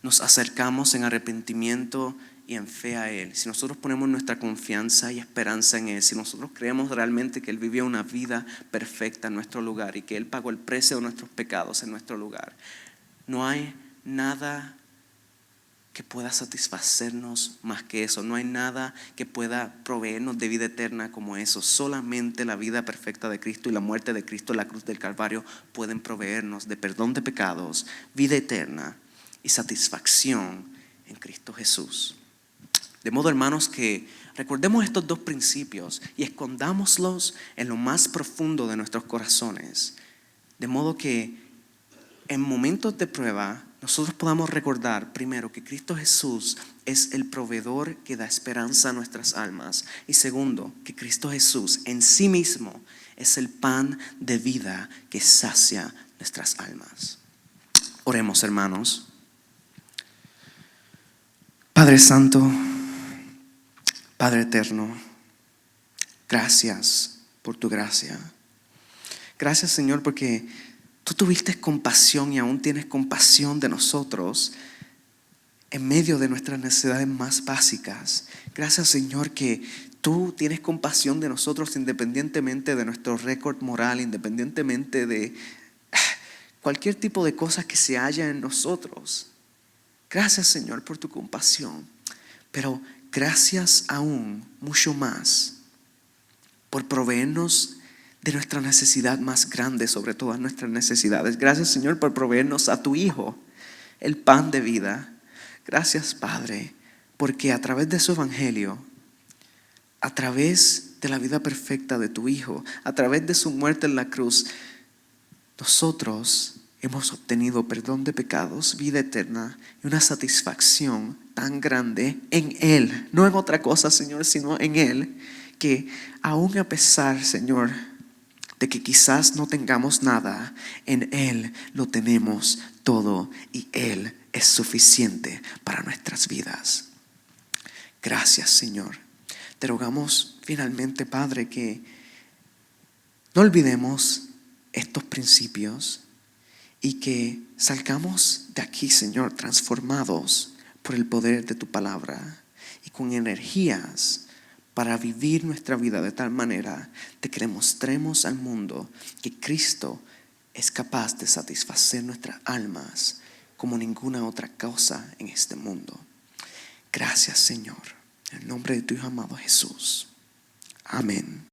nos acercamos en arrepentimiento y en fe a Él, si nosotros ponemos nuestra confianza y esperanza en Él, si nosotros creemos realmente que Él vivió una vida perfecta en nuestro lugar y que Él pagó el precio de nuestros pecados en nuestro lugar, no hay nada que pueda satisfacernos más que eso. No hay nada que pueda proveernos de vida eterna como eso. Solamente la vida perfecta de Cristo y la muerte de Cristo en la cruz del Calvario pueden proveernos de perdón de pecados, vida eterna y satisfacción en Cristo Jesús. De modo, hermanos, que recordemos estos dos principios y escondámoslos en lo más profundo de nuestros corazones. De modo que en momentos de prueba nosotros podamos recordar primero que Cristo Jesús es el proveedor que da esperanza a nuestras almas. Y segundo, que Cristo Jesús en sí mismo es el pan de vida que sacia nuestras almas. Oremos, hermanos. Padre Santo, Padre Eterno, gracias por tu gracia. Gracias, Señor, porque tú tuviste compasión y aún tienes compasión de nosotros en medio de nuestras necesidades más básicas. Gracias, Señor, que tú tienes compasión de nosotros independientemente de nuestro récord moral, independientemente de cualquier tipo de cosas que se haya en nosotros. Gracias, Señor, por tu compasión. Pero gracias aún mucho más por proveernos de nuestra necesidad más grande sobre todas nuestras necesidades. Gracias, Señor, por proveernos a tu Hijo, el pan de vida. Gracias, Padre, porque a través de su evangelio, a través de la vida perfecta de tu Hijo, a través de su muerte en la cruz, nosotros hemos obtenido perdón de pecados, vida eterna y una satisfacción tan grande en Él, no en otra cosa, Señor, sino en Él, que aún a pesar, Señor, de que quizás no tengamos nada, en Él lo tenemos todo y Él es suficiente para nuestras vidas. Gracias, Señor. Te rogamos finalmente, Padre, que no olvidemos estos principios y que salgamos de aquí, Señor, transformados por el poder de tu palabra y con energías para vivir nuestra vida de tal manera de que demostremos al mundo que Cristo es capaz de satisfacer nuestras almas como ninguna otra cosa en este mundo. Gracias, Señor. En el nombre de tu Hijo amado Jesús. Amén.